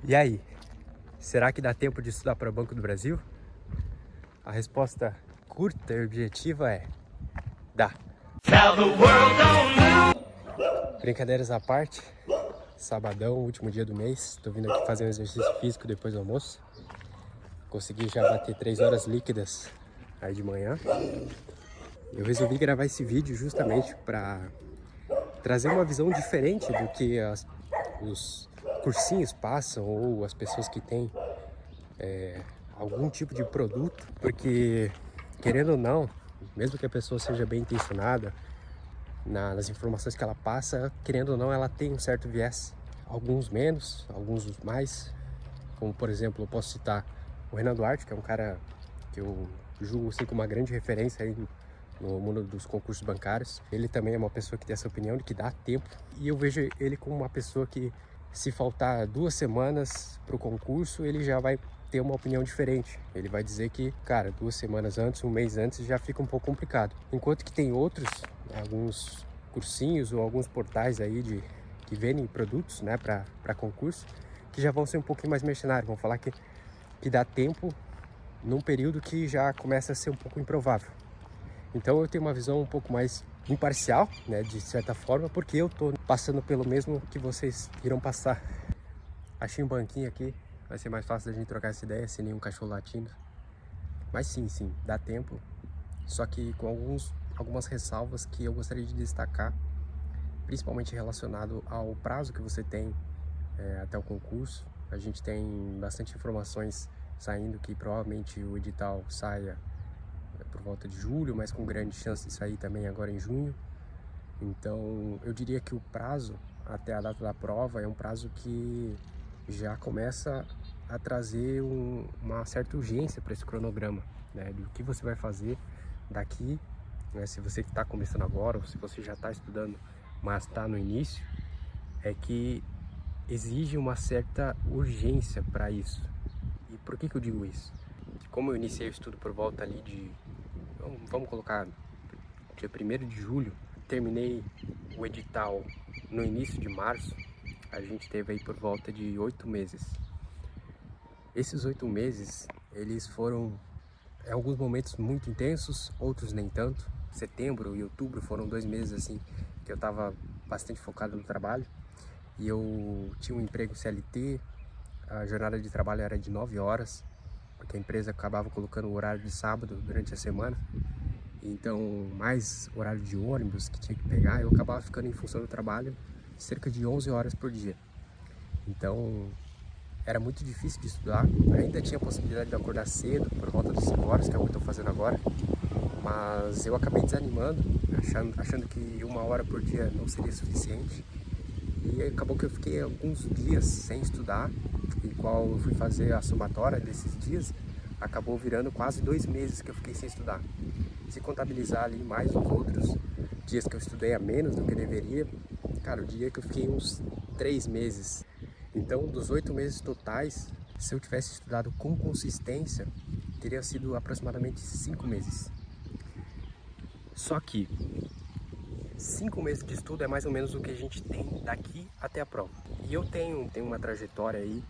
E aí, será que dá tempo de estudar para o Banco do Brasil? A resposta curta e objetiva é: dá. Brincadeiras à parte, sabadão, último dia do mês, tô vindo aqui fazer um exercício físico depois do almoço. Consegui já bater 3 horas líquidas aí de manhã. Eu resolvi gravar esse vídeo justamente para trazer uma visão diferente do que os cursinhos passam ou as pessoas que têm algum tipo de produto, porque querendo ou não, mesmo que a pessoa seja bem intencionada nas informações que ela passa, querendo ou não, ela tem um certo viés, alguns menos, alguns mais, como por exemplo, eu posso citar o Renan Duarte, que é um cara que eu julgo assim, como uma grande referência aí no mundo dos concursos bancários. Ele também é uma pessoa que tem essa opinião de que dá tempo, e eu vejo ele como uma pessoa que, se faltar 2 semanas para o concurso, ele já vai ter uma opinião diferente. Ele vai dizer que, cara, 2 semanas antes, 1 mês antes, já fica um pouco complicado. Enquanto que tem outros, alguns cursinhos ou alguns portais aí que vendem produtos, né, para concurso, que já vão ser um pouquinho mais mercenários, vão falar que dá tempo num período que já começa a ser um pouco improvável. Então eu tenho uma visão um pouco mais imparcial, né, de certa forma, porque eu tô passando pelo mesmo que vocês irão passar. Achei um banquinho aqui, vai ser mais fácil da gente trocar essa ideia, sem nenhum cachorro latindo. Mas sim, dá tempo, só que com algumas ressalvas que eu gostaria de destacar, principalmente relacionado ao prazo que você tem até o concurso. A gente tem bastante informações saindo que provavelmente o edital saia por volta de julho, mas com grande chance de sair também agora em junho. Então eu diria que o prazo até a data da prova é um prazo que já começa a trazer uma certa urgência para esse cronograma, né, do que você vai fazer daqui, né, se você está começando agora ou se você já está estudando, mas está no início, é que exige uma certa urgência para isso. E por que eu digo isso? Como eu iniciei o estudo por volta ali de, vamos colocar, dia 1º de julho, terminei o edital no início de março, a gente teve aí por volta de 8 meses. Esses 8 meses, eles foram em alguns momentos muito intensos, outros nem tanto. Setembro e outubro foram 2 meses assim que eu estava bastante focado no trabalho, e eu tinha um emprego CLT, a jornada de trabalho era de 9 horas, porque a empresa acabava colocando o horário de sábado durante a semana, então mais horário de ônibus que tinha que pegar, eu acabava ficando em função do trabalho cerca de 11 horas por dia. Então era muito difícil de estudar, ainda tinha a possibilidade de acordar cedo, por volta das 5 horas, que é o que eu estou fazendo agora, mas eu acabei desanimando, achando que 1 hora por dia não seria suficiente, e acabou que eu fiquei alguns dias sem estudar, e qual eu fui fazer a somatória desses dias, acabou virando quase 2 meses que eu fiquei sem estudar. Se contabilizar ali mais os outros dias que eu estudei a menos do que deveria, cara, o dia que eu fiquei uns 3 meses. Então, dos 8 meses totais, se eu tivesse estudado com consistência, teria sido aproximadamente 5 meses. Só que 5 meses de estudo é mais ou menos o que a gente tem daqui até a prova. E eu tenho uma trajetória aí,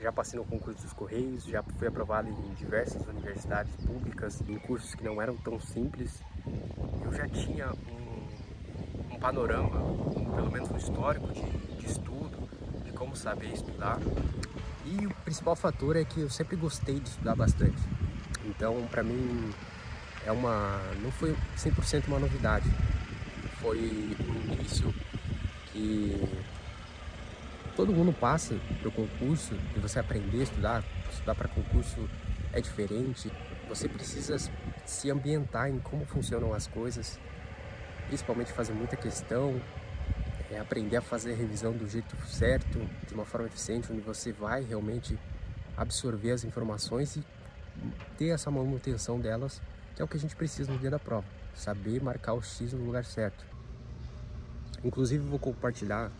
já passei no concurso dos Correios, já fui aprovado em diversas universidades públicas, em cursos que não eram tão simples. Eu já tinha um panorama, pelo menos um histórico de estudo, de como saber estudar. E o principal fator é que eu sempre gostei de estudar bastante. Então, para mim, não foi 100% uma novidade. Foi um início que todo mundo passa pro concurso, de você aprender a estudar para concurso é diferente. Você precisa se ambientar em como funcionam as coisas, principalmente fazer muita questão, aprender a fazer a revisão do jeito certo, de uma forma eficiente, onde você vai realmente absorver as informações e ter essa manutenção delas, que é o que a gente precisa no dia da prova, saber marcar o X no lugar certo. Inclusive vou compartilhar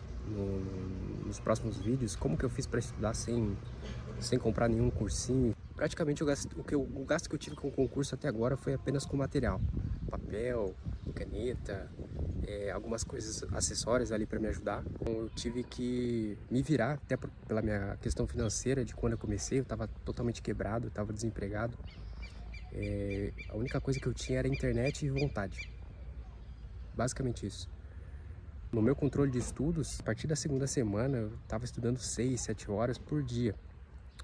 nos próximos vídeos como que eu fiz para estudar sem comprar nenhum cursinho. Praticamente o gasto que eu tive com o concurso até agora foi apenas com material, papel, caneta, algumas coisas acessórias ali para me ajudar. Então, eu tive que me virar, até pela minha questão financeira de quando eu comecei, eu estava totalmente quebrado, estava desempregado. A única coisa que eu tinha era internet e vontade. Basicamente isso. No meu controle de estudos, a partir da segunda semana, eu estava estudando 6, 7 horas por dia.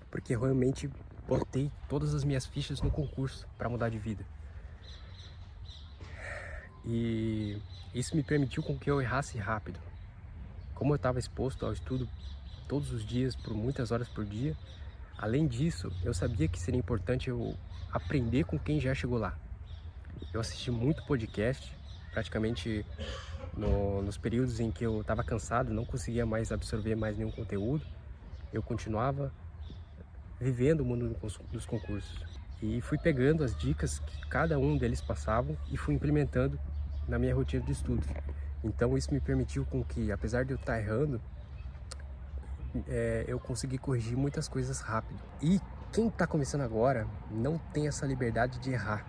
Porque eu realmente botei todas as minhas fichas no concurso para mudar de vida. E isso me permitiu com que eu errasse rápido. Como eu estava exposto ao estudo todos os dias, por muitas horas por dia, além disso, eu sabia que seria importante eu aprender com quem já chegou lá. Eu assisti muito podcast, praticamente nos períodos em que eu estava cansado, não conseguia mais absorver mais nenhum conteúdo, eu continuava vivendo o mundo dos concursos. E fui pegando as dicas que cada um deles passavam e fui implementando na minha rotina de estudos. Então isso me permitiu com que, apesar de eu estar errando, eu consegui corrigir muitas coisas rápido. E quem está começando agora não tem essa liberdade de errar,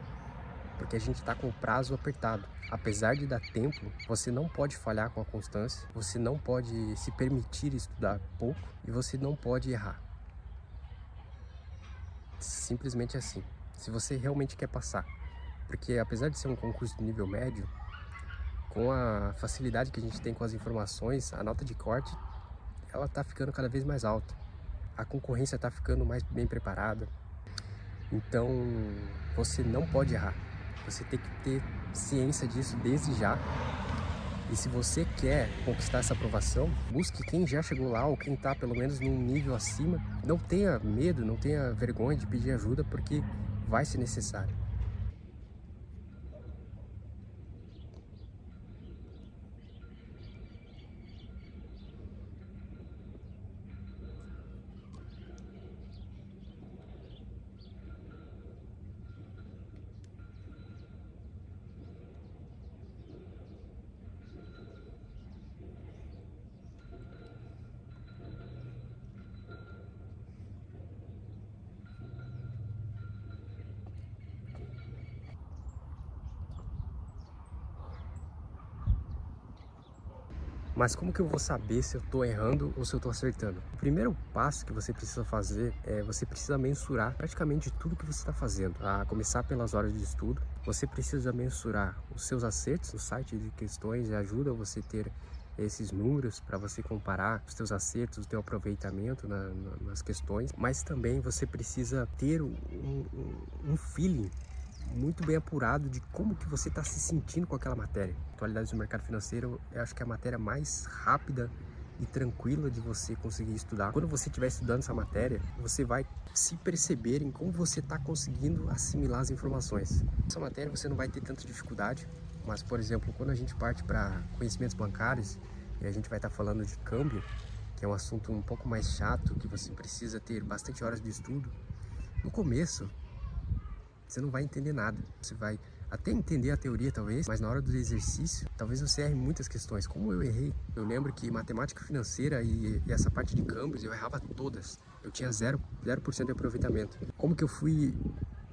porque a gente está com o prazo apertado. Apesar de dar tempo, você não pode falhar com a constância, você não pode se permitir estudar pouco e você não pode errar. Simplesmente assim, se você realmente quer passar. Porque apesar de ser um concurso de nível médio, com a facilidade que a gente tem com as informações, a nota de corte, ela está ficando cada vez mais alta. A concorrência está ficando mais bem preparada. Então, você não pode errar. Você tem que ter ciência disso desde já. E se você quer conquistar essa aprovação, busque quem já chegou lá ou quem está pelo menos num nível acima. Não tenha medo, não tenha vergonha de pedir ajuda, porque vai ser necessário. Mas como que eu vou saber se eu estou errando ou se eu estou acertando? O primeiro passo que você precisa fazer é você precisa mensurar praticamente tudo que você está fazendo. A começar pelas horas de estudo, você precisa mensurar os seus acertos. O site de questões ajuda você a ter esses números para você comparar os seus acertos, o teu aproveitamento nas questões. Mas também você precisa ter um feeling muito bem apurado de como que você está se sentindo com aquela matéria. Atualidades do mercado financeiro, eu acho que é a matéria mais rápida e tranquila de você conseguir estudar. Quando você estiver estudando essa matéria, você vai se perceber em como você está conseguindo assimilar as informações. Essa matéria você não vai ter tanta dificuldade, mas, por exemplo, quando a gente parte para conhecimentos bancários, e a gente vai estar falando de câmbio, que é um assunto um pouco mais chato, que você precisa ter bastante horas de estudo, no começo você não vai entender nada. Você vai até entender a teoria talvez, mas na hora do exercício, talvez você erre muitas questões, como eu errei. Eu lembro que matemática financeira e essa parte de câmbios, eu errava todas. Eu tinha 0% de aproveitamento. Como que eu fui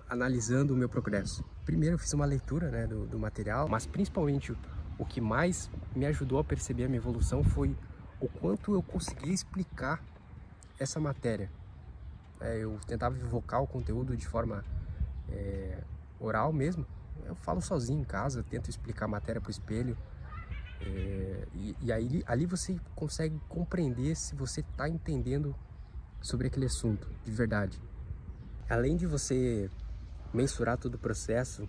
analisando o meu progresso? Primeiro eu fiz uma leitura, né, do material, mas principalmente o que mais me ajudou a perceber a minha evolução foi o quanto eu conseguia explicar essa matéria. Eu tentava evocar o conteúdo de forma oral mesmo. Eu falo sozinho em casa, tento explicar a matéria para o espelho, e aí ali você consegue compreender se você está entendendo sobre aquele assunto de verdade. Além de você mensurar todo o processo,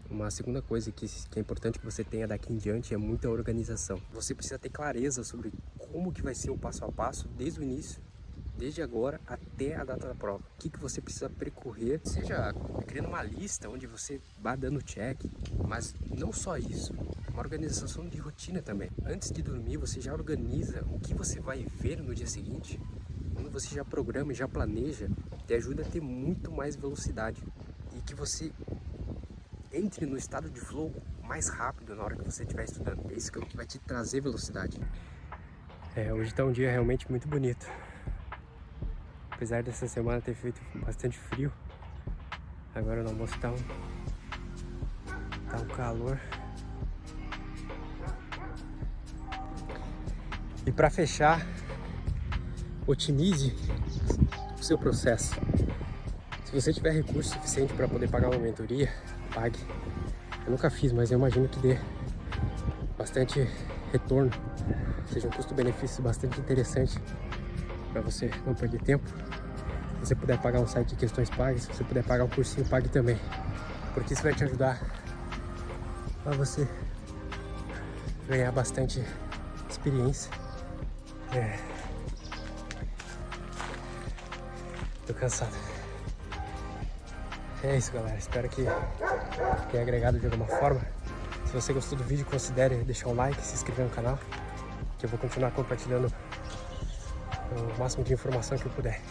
uma segunda coisa que é importante que você tenha daqui em diante é muita organização. Você precisa ter clareza sobre como que vai ser o passo a passo desde o início, desde agora até a data da prova. O que você precisa percorrer, seja criando uma lista onde você vá dando check, mas não só isso, uma organização de rotina também. Antes de dormir, você já organiza o que você vai ver no dia seguinte. Quando você já programa e já planeja, te ajuda a ter muito mais velocidade e que você entre no estado de flow mais rápido na hora que você estiver estudando. É isso que vai te trazer velocidade. Hoje está um dia realmente muito bonito. Apesar dessa semana ter feito bastante frio, agora no almoço tá um calor. E para fechar, otimize o seu processo. Se você tiver recurso suficiente para poder pagar uma mentoria, pague. Eu nunca fiz, mas eu imagino que dê bastante retorno, seja um custo-benefício bastante interessante para você não perder tempo. Se você puder pagar um site de questões, pague. Se você puder pagar um cursinho, pague também, porque isso vai te ajudar a você ganhar bastante experiência. Tô cansado. É isso, galera. Espero que tenha agregado de alguma forma. Se você gostou do vídeo, considere deixar um like, se inscrever no canal, que eu vou continuar compartilhando o máximo de informação que eu puder.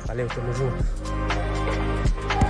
Valeu, tamo junto!